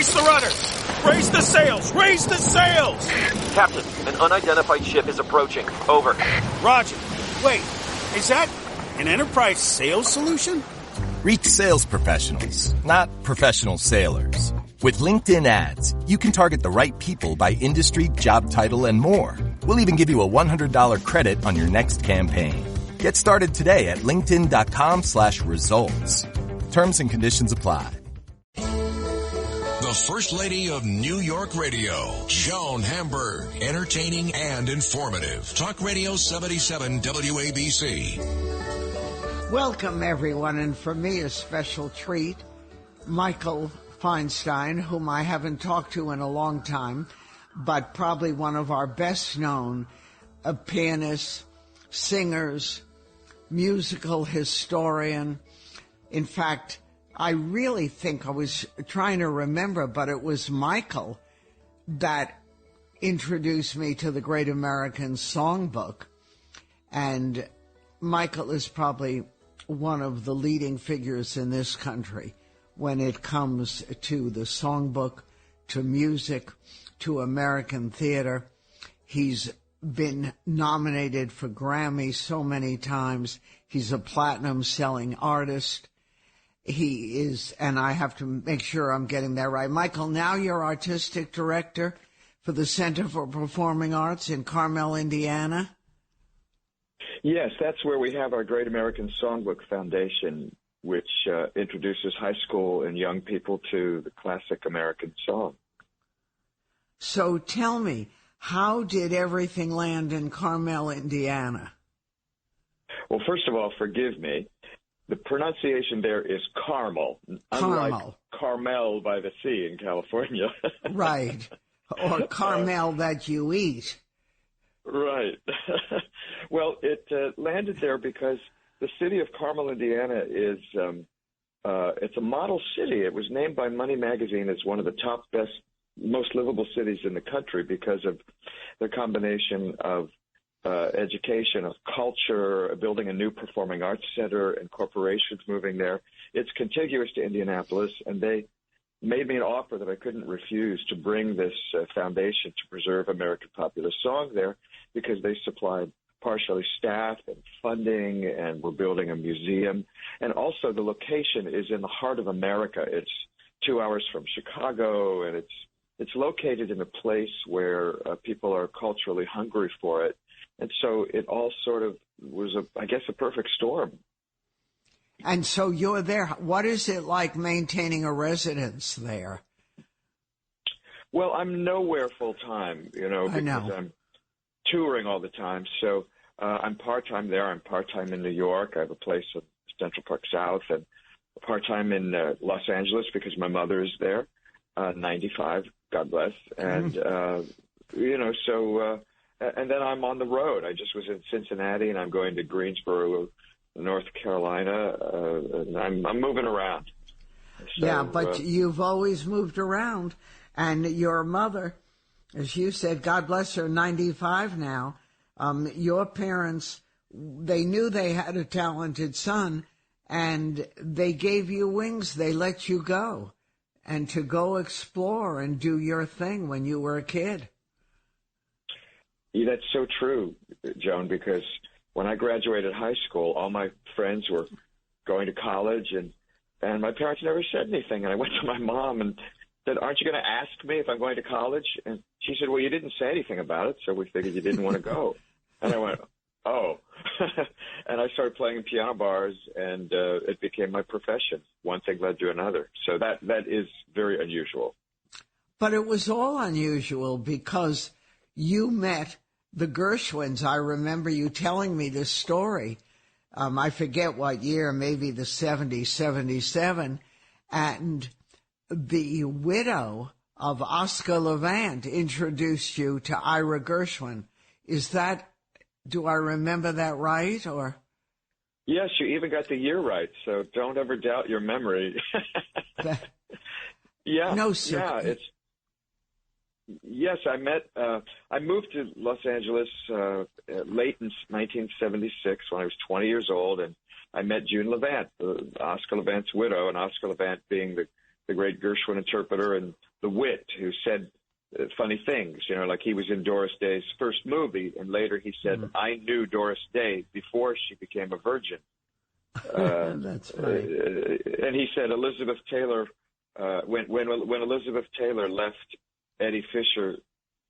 Brace the rudders! Raise the sails! Raise the sails! Captain, an unidentified ship is approaching. Over. Roger. Wait, is that an Enterprise sales solution? Reach sales professionals, not professional sailors. With LinkedIn ads, you can target the right people by industry, job title, and more. We'll even give you a $100 credit on your next campaign. Get started today at linkedin.com/results. Terms and conditions apply. The First Lady of New York Radio, Joan Hamburg. Entertaining and informative. Talk Radio 77 WABC. Welcome, everyone, and for me, a special treat, Michael Feinstein, whom I haven't talked to in a long time, but probably one of our best-known pianists, singers, musical historian. In fact, I really think I was trying to remember, but it was Michael that introduced me to the Great American Songbook. And Michael is probably one of the leading figures in this country when it comes to the songbook, to music, to American theater. He's been nominated for Grammy so many times. He's a platinum-selling artist. He is, and I have to make sure I'm getting that right. Michael, now you're artistic director for the Center for Performing Arts in Carmel, Indiana. Yes, that's where we have our Great American Songbook Foundation, which introduces high school and young people to the classic American song. So tell me, how did everything land in Carmel, Indiana? Well, first of all, forgive me. The pronunciation there is Carmel, unlike Carmel by the sea in California. Right, or Carmel that you eat. Right. Well, it landed there because the city of Carmel, Indiana is it's a model city. It was named by Money Magazine as one of the top best, most livable cities in the country because of the combination of education, of culture, building a new performing arts center, and corporations moving there. It's contiguous to Indianapolis, and they made me an offer that I couldn't refuse to bring this foundation to preserve American popular song there because they supplied partially staff and funding, and we're building a museum. And also the location is in the heart of America. It's 2 hours from Chicago, and it's located in a place where people are culturally hungry for it. And so it all sort of was, I guess, a perfect storm. And so you're there. What is it like maintaining a residence there? Well, I'm nowhere full-time, because I'm touring all the time. So I'm part-time there. I'm part-time in New York. I have a place in Central Park South, and part-time in Los Angeles because my mother is there, 95, God bless. And, and then I'm on the road. I just was in Cincinnati, and I'm going to Greensboro, North Carolina, and I'm moving around. So, yeah, but you've always moved around, and your mother, as you said, God bless her, 95 now. Your parents, they knew they had a talented son, and they gave you wings. They let you go, and to go explore and do your thing when you were a kid. Yeah, that's so true, Joan, because when I graduated high school, all my friends were going to college, and my parents never said anything. And I went to my mom and said, "Aren't you going to ask me if I'm going to college?" And she said, "Well, you didn't say anything about it, so we figured you didn't want to go." And I went, "Oh." And I started playing in piano bars, and it became my profession. One thing led to another. So that is very unusual. But it was all unusual because you met the Gershwins. I remember you telling me this story. I forget what year, maybe the 70s, 77. And the widow of Oscar Levant introduced you to Ira Gershwin. Do I remember that right? Or? Yes, you even got the year right, so don't ever doubt your memory. Yeah. No, sir. Yeah, Yes, I moved to Los Angeles late in 1976 when I was 20 years old, and I met June Levant, Oscar Levant's widow, and Oscar Levant being the great Gershwin interpreter, and the wit who said funny things, like he was in Doris Day's first movie, and later he said, I knew Doris Day before she became a virgin. That's right. And he said Elizabeth Taylor, when Elizabeth Taylor left Eddie Fisher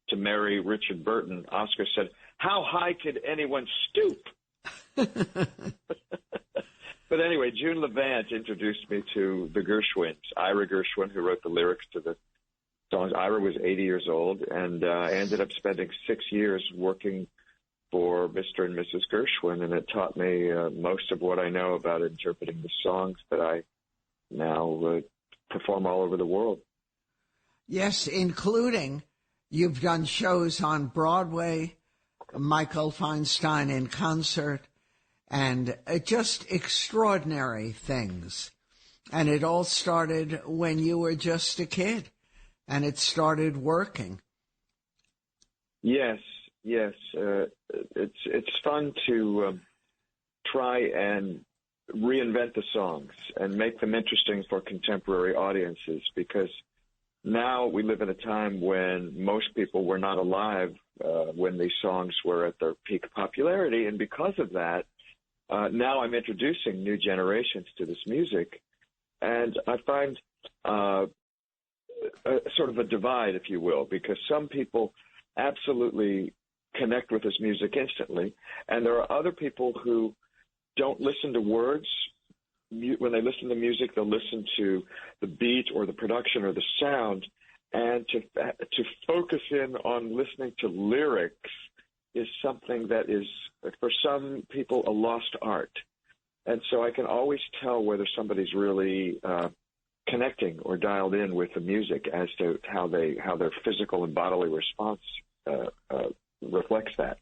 to marry Richard Burton, Oscar said, how high could anyone stoop? But anyway, June Levant introduced me to the Gershwins. Ira Gershwin, who wrote the lyrics to the songs. Ira was 80 years old, and I ended up spending 6 years working for Mr. and Mrs. Gershwin, and it taught me most of what I know about interpreting the songs that I now perform all over the world. Yes, including you've done shows on Broadway, Michael Feinstein in concert, and just extraordinary things. And it all started when you were just a kid, and it started working. Yes. It's fun to try and reinvent the songs and make them interesting for contemporary audiences, because now we live in a time when most people were not alive when these songs were at their peak popularity, and because of that, now I'm introducing new generations to this music, and I find sort of a divide, if you will, because some people absolutely connect with this music instantly, and there are other people who don't listen to words. When they listen to music, they'll listen to the beat or the production or the sound, and to focus in on listening to lyrics is something that is, for some people, a lost art. And so I can always tell whether somebody's really connecting or dialed in with the music as to how their physical and bodily response reflects that.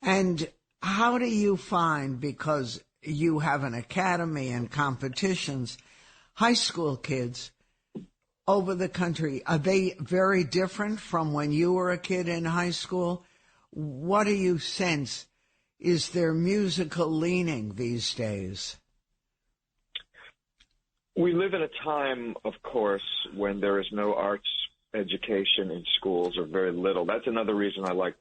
And how do you find, because you have an academy and competitions, high school kids over the country, are they very different from when you were a kid in high school? What do you sense is their musical leaning these days? We live in a time, of course, when there is no arts education in schools, or very little. That's another reason I like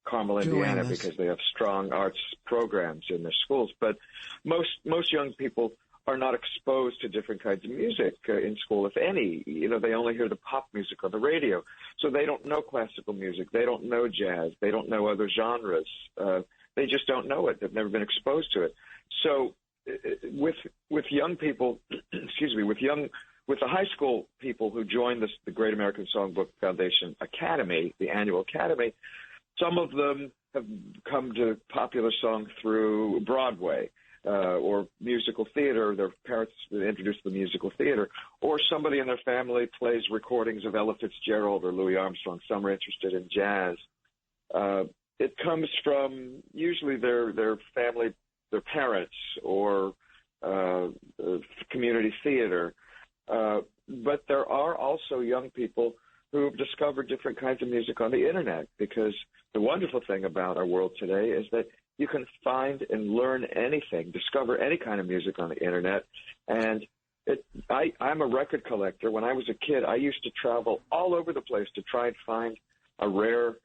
Carmel, Indiana, because they have strong arts programs in their schools. But most young people are not exposed to different kinds of music in school, if any. They only hear the pop music on the radio. So they don't know classical music. They don't know jazz. They don't know other genres. They just don't know it. They've never been exposed to it. So with young people, with the high school people who join the Great American Songbook Foundation Academy, the annual academy, some of them have come to popular song through Broadway or musical theater. Their parents introduced the musical theater, or somebody in their family plays recordings of Ella Fitzgerald or Louis Armstrong. Some are interested in jazz. It comes from usually their family, their parents, or community theater. But there are also young people who have discovered different kinds of music on the Internet, because the wonderful thing about our world today is that you can find and learn anything, discover any kind of music on the Internet. And I'm a record collector. When I was a kid, I used to travel all over the place to try and find a rare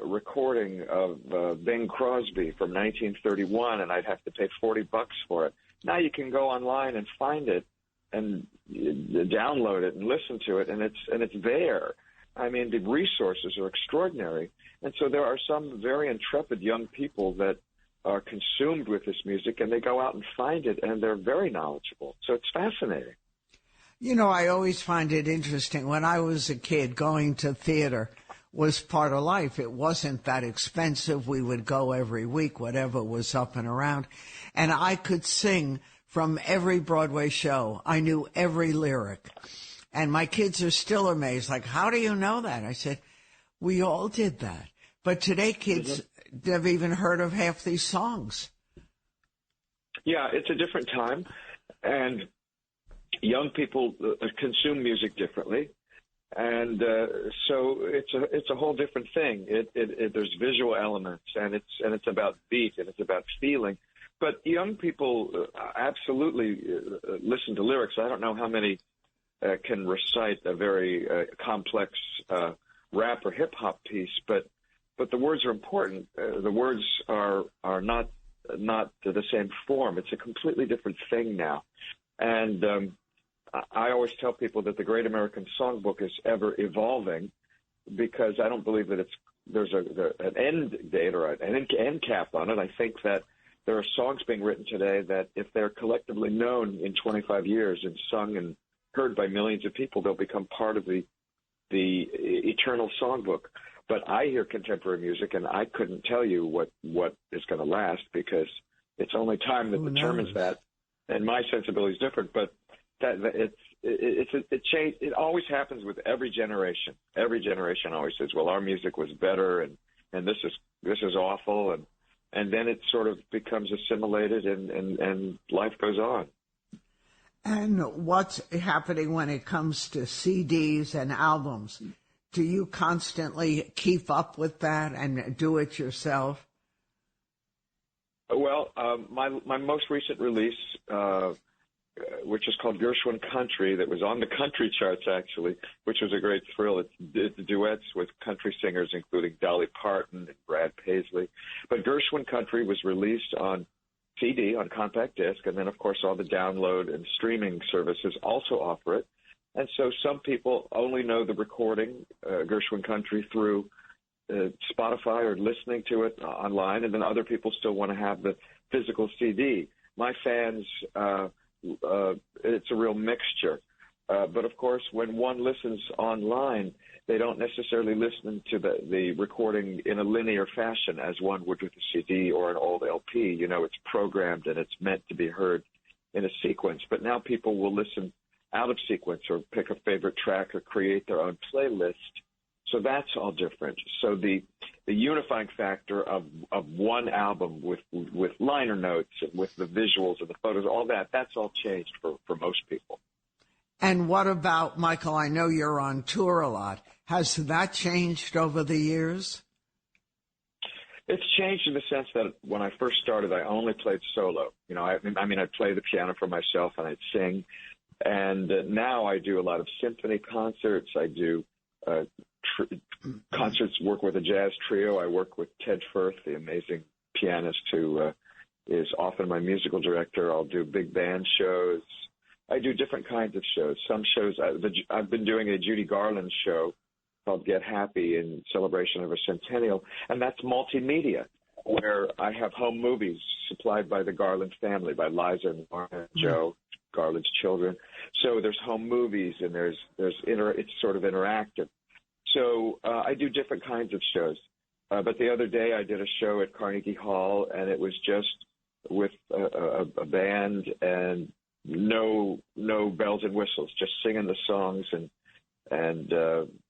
recording of Bing Crosby from 1931, and I'd have to pay $40 for it. Now you can go online and find it and download it and listen to it, and it's there. I mean, the resources are extraordinary. And so there are some very intrepid young people that are consumed with this music, and they go out and find it, and they're very knowledgeable. So it's fascinating. I always find it interesting. When I was a kid, going to theater was part of life. It wasn't that expensive. We would go every week, whatever was up and around. And I could sing from every Broadway show. I knew every lyric. And my kids are still amazed, like, how do you know that? I said, we all did that. But today kids have even heard of half these songs. Yeah, it's a different time. And young people consume music differently. And so it's a whole different thing. There's visual elements, and it's about beat, and it's about feeling. But young people absolutely listen to lyrics. I don't know how many can recite a very complex rap or hip hop piece, but the words are important. The words are not the same form. It's a completely different thing now, and I always tell people that the Great American Songbook is ever evolving, because I don't believe that there's an end date or an end cap on it. I think that there are songs being written today that, if they're collectively known in 25 years and sung and heard by millions of people, they'll become part of the eternal songbook. But I hear contemporary music, and I couldn't tell you what is going to last, because it's only time that determines that. And my sensibility is different, but it changed. It always happens with every generation. Every generation always says, "Well, our music was better, and this is awful," and then it sort of becomes assimilated, and life goes on. And what's happening when it comes to CDs and albums? Do you constantly keep up with that and do it yourself? Well, my most recent release, which is called Gershwin Country, that was on the country charts, actually, which was a great thrill. It's duets with country singers, including Dolly Parton and Brad Paisley. But Gershwin Country was released on CD, on compact disc, and then, of course, all the download and streaming services also offer it. And so some people only know the recording, Gershwin Country, through Spotify or listening to it online, and then other people still want to have the physical CD. My fans, it's a real mixture. But, of course, when one listens online, they don't necessarily listen to the recording in a linear fashion as one would with a CD or an old LP. You know, it's programmed and it's meant to be heard in a sequence. But now people will listen out of sequence or pick a favorite track or create their own playlist. So that's all different. So the unifying factor of one album with liner notes and with the visuals and the photos, all that's all changed for most people. And what about, Michael, I know you're on tour a lot. Has that changed over the years? It's changed in the sense that when I first started, I only played solo. You know, I'd play the piano for myself and I'd sing. And now I do a lot of symphony concerts. I do concerts, work with a jazz trio. I work with Ted Firth, the amazing pianist who is often my musical director. I'll do big band shows. I do different kinds of shows. Some shows, I've been doing a Judy Garland show called Get Happy in celebration of her centennial, and that's multimedia, where I have home movies supplied by the Garland family, by Liza and Lauren and Joe, Garland's children. So there's home movies, and it's sort of interactive. So I do different kinds of shows. But the other day I did a show at Carnegie Hall, and it was just with a band and no bells and whistles, just singing the songs, and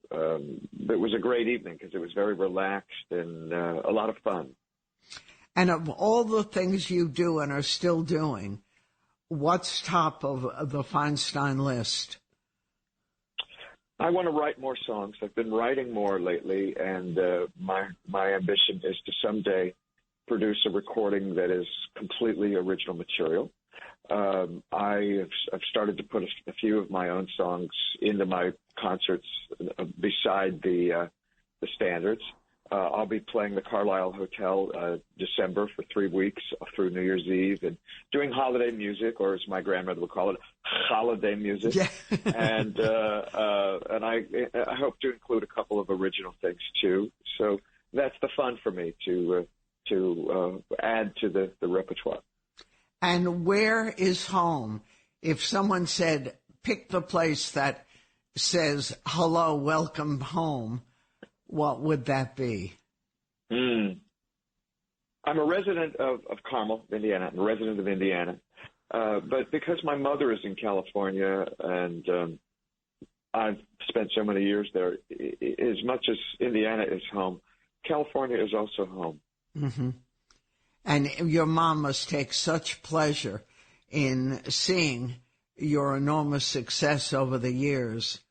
it was a great evening because it was very relaxed and a lot of fun. And of all the things you do and are still doing, what's top of the Feinstein list? I want to write more songs. I've been writing more lately, and my ambition is to someday produce a recording that is completely original material. I've started to put a few of my own songs into my concerts beside the standards. I'll be playing the Carlisle Hotel December for 3 weeks through New Year's Eve, and doing holiday music, or as my grandmother would call it, holiday music. Yeah. and I hope to include a couple of original things too. So that's the fun for me to add to the repertoire. And where is home? If someone said, pick the place that says, hello, welcome home, what would that be? I'm a resident of Carmel, Indiana. I'm a resident of Indiana. But because my mother is in California and I've spent so many years there, as much as Indiana is home, California is also home. Mm-hmm. And your mom must take such pleasure in seeing your enormous success over the years.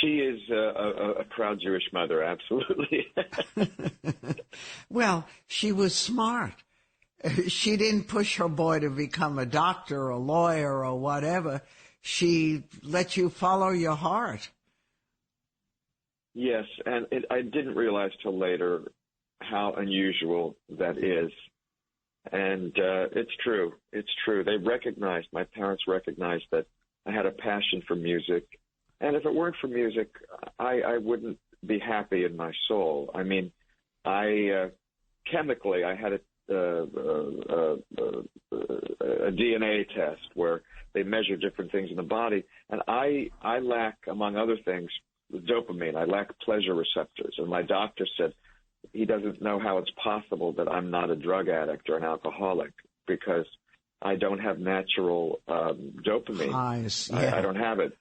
She is a proud Jewish mother, absolutely. Well, she was smart. She didn't push her boy to become a doctor or a lawyer or whatever. she let you follow your heart. Yes, and I didn't realize till later how unusual that is. And it's true. It's true. My parents recognized that I had a passion for music. And if it weren't for music, I wouldn't be happy in my soul. I mean, chemically, I had a DNA test where they measure different things in the body. And I lack, among other things, dopamine. I lack pleasure receptors. And my doctor said he doesn't know how it's possible that I'm not a drug addict or an alcoholic because I don't have natural dopamine. Highs, yeah. I don't have it.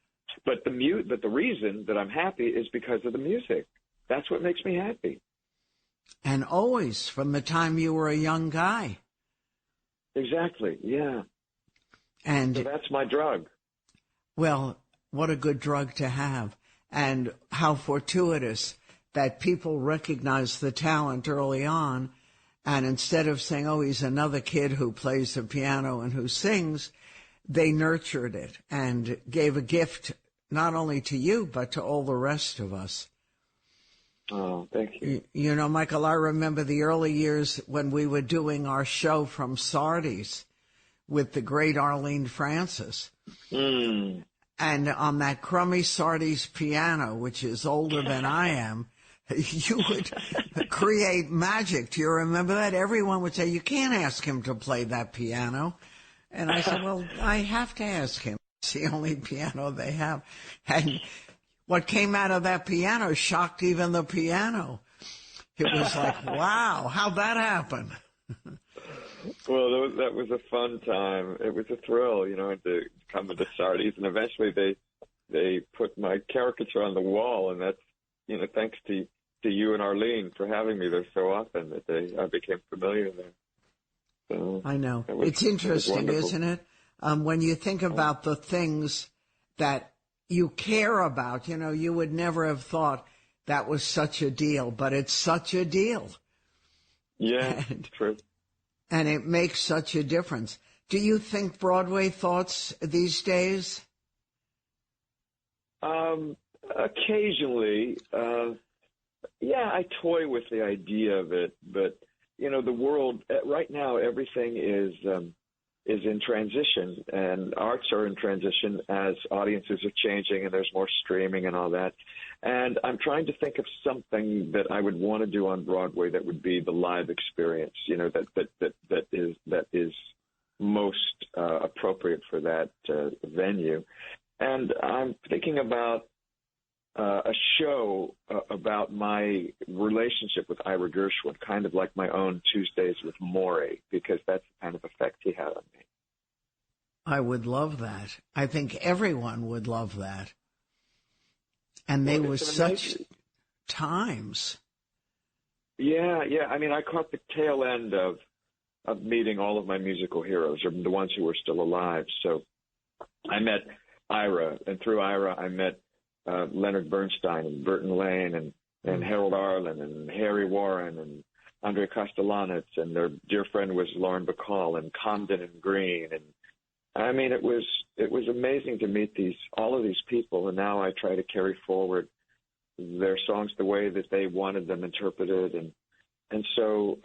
But the reason that I'm happy is because of the music. That's what makes me happy. And always, from the time you were a young guy. Exactly, yeah. And so that's my drug. Well, what a good drug to have. And how fortuitous that people recognize the talent early on. And instead of saying, oh, he's another kid who plays the piano and who sings, they nurtured it and gave a gift not only to you, but to all the rest of us. Oh, thank you. You know, Michael, I remember the early years when we were doing our show from Sardi's with the great Arlene Francis. Mm. And on that crummy Sardi's piano, which is older than I am, you would create magic. Do you remember that? Everyone would say, you can't ask him to play that piano. And I said, well, I have to ask him. It's the only piano they have. And what came out of that piano shocked even the piano. It was like, wow, how'd that happen? Well, that was a fun time. It was a thrill, to come to Sardi's. And eventually they put my caricature on the wall. And that's, thanks to you and Arlene for having me there so often that I became familiar there. So I know. It's interesting, isn't it? When you think about the things that you care about, you would never have thought that was such a deal, but it's such a deal. Yeah, true. And it makes such a difference. Do you think Broadway thoughts these days? Occasionally. Yeah, I toy with the idea of it, but, the world, right now, everything is in transition, and arts are in transition as audiences are changing and there's more streaming and all that. And I'm trying to think of something that I would want to do on Broadway that would be the live experience, that is most appropriate for that venue. And I'm thinking about a show about my relationship with Ira Gershwin, kind of like my own Tuesdays with Maury, because that's the kind of effect he had on me. I would love that. I think everyone would love that. And they were such times. Yeah. I mean, I caught the tail end of meeting all of my musical heroes, or the ones who were still alive. So I met Ira, and through Ira I met Leonard Bernstein and Burton Lane and Harold Arlen and Harry Warren and Andre Kostelanetz, and their dear friend was Lauren Bacall and Comden and Green. And I mean, it was amazing to meet all of these people, and now I try to carry forward their songs the way that they wanted them interpreted. And so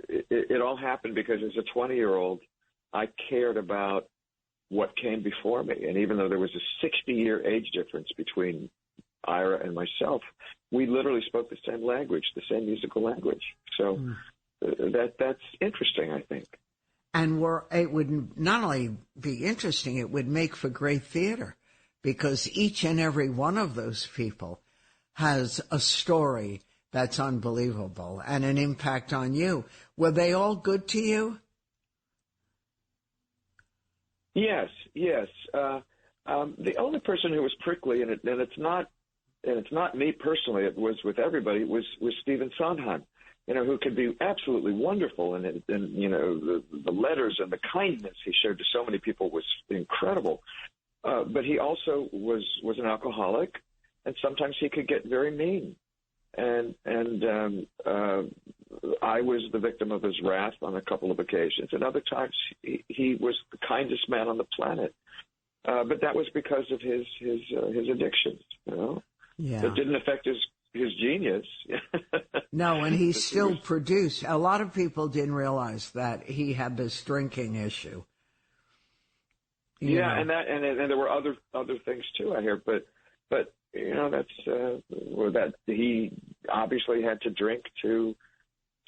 it all happened because as a 20-year-old, I cared about what came before me. And even though there was a 60-year age difference between Ira and myself, we literally spoke the same language, the same musical language. So that's interesting, I think. And it would not only be interesting, it would make for great theater, because each and every one of those people has a story that's unbelievable and an impact on you. Were they all good to you? Yes. The only person who was prickly, and it's not me personally, it was with everybody, was Stephen Sondheim, who could be absolutely wonderful, and the letters and the kindness he showed to so many people was incredible. But he also was an alcoholic, and sometimes he could get very mean. And I was the victim of his wrath on a couple of occasions, and other times he was the kindest man on the planet. But that was because of his addictions. Yeah. It didn't affect his genius. No, and he still produced. A lot of people didn't realize that he had this drinking issue. Yeah, and there were other things too, I hear, but that's that he obviously had to drink to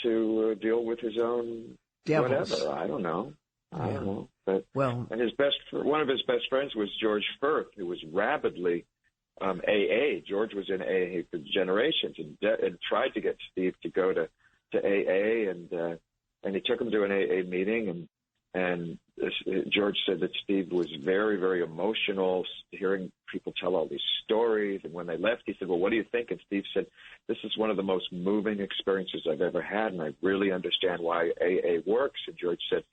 deal with his own devils. Whatever. I don't know. But and one of his best friends was George Firth, who was rabidly AA. George was in AA for generations and tried to get Steve to go to AA, and he took him to an AA meeting, and George said that Steve was very, very emotional, hearing people tell all these stories. And when they left, he said, "Well, what do you think?" And Steve said, "This is one of the most moving experiences I've ever had, and I really understand why AA works." And George said,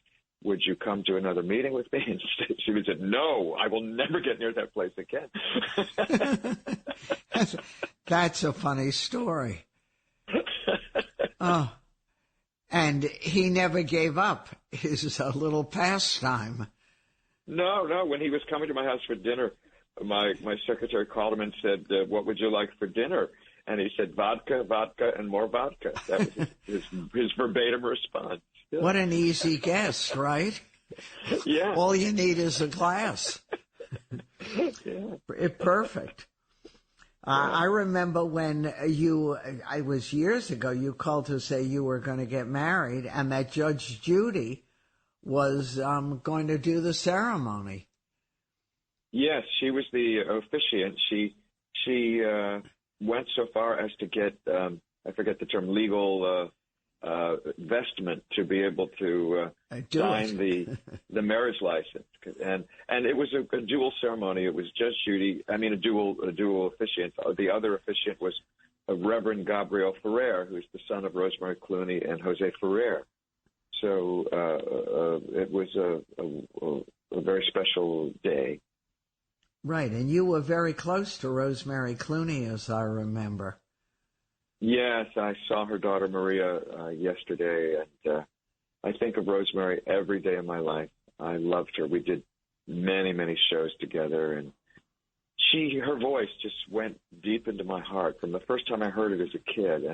"Would you come to another meeting with me?" And Steve said, "No, I will never get near that place again." That's a funny story. Oh. And he never gave up his little pastime. No. When he was coming to my house for dinner, my secretary called him and said, "What would you like for dinner?" And he said, vodka, and more vodka. That was his verbatim response. Yeah. What an easy guess, right? Yeah. All you need is a glass. Yeah. Perfect. I remember when I was years ago, you called to say you were going to get married and that Judge Judy was going to do the ceremony. Yes, she was the officiant. She went so far as to get, I forget the term, legal vestment to be able to sign the marriage license, and it was a dual ceremony. It was Judge Judy, a dual officiant. The other officiant was Reverend Gabriel Ferrer, who's the son of Rosemary Clooney and Jose Ferrer. So it was a very special day. Right, and you were very close to Rosemary Clooney, as I remember. Yes, I saw her daughter Maria yesterday, and I think of Rosemary every day of my life. I loved her. We did many, many shows together, and her voice just went deep into my heart from the first time I heard it as a kid,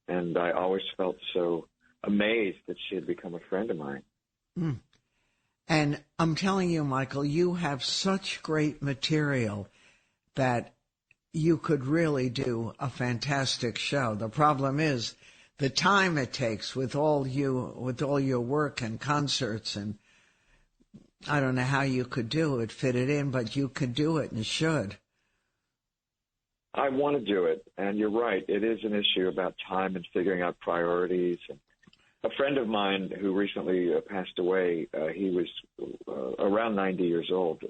and I always felt so amazed that she had become a friend of mine. Mm. And I'm telling you, Michael, you have such great material that you could really do a fantastic show. The problem is the time it takes with all your work and concerts, and I don't know how you could fit it in, but you could do it and should. I want to do it, and you're right. It is an issue about time and figuring out priorities. And a friend of mine who recently passed away, he was around 90 years old.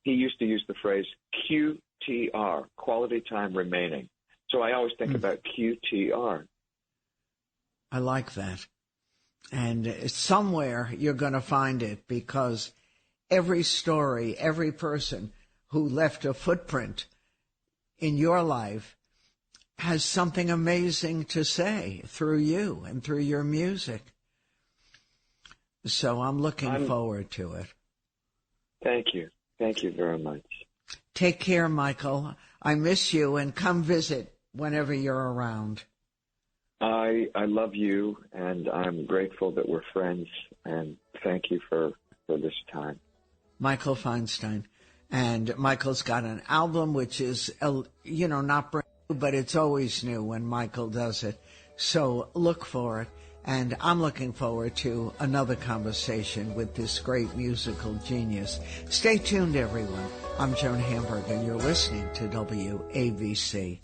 He used to use the phrase QTR, quality time remaining. So I always think about QTR. I like that. And somewhere you're going to find it, because every story, every person who left a footprint in your life has something amazing to say through you and through your music. So I'm looking forward to it. Thank you. Thank you very much. Take care, Michael. I miss you, and come visit whenever you're around. I love you, and I'm grateful that we're friends, and thank you for this time. Michael Feinstein. And Michael's got an album which is, not brand new, but it's always new when Michael does it. So look for it. And I'm looking forward to another conversation with this great musical genius. Stay tuned, everyone. I'm Joan Hamburg, and you're listening to WABC.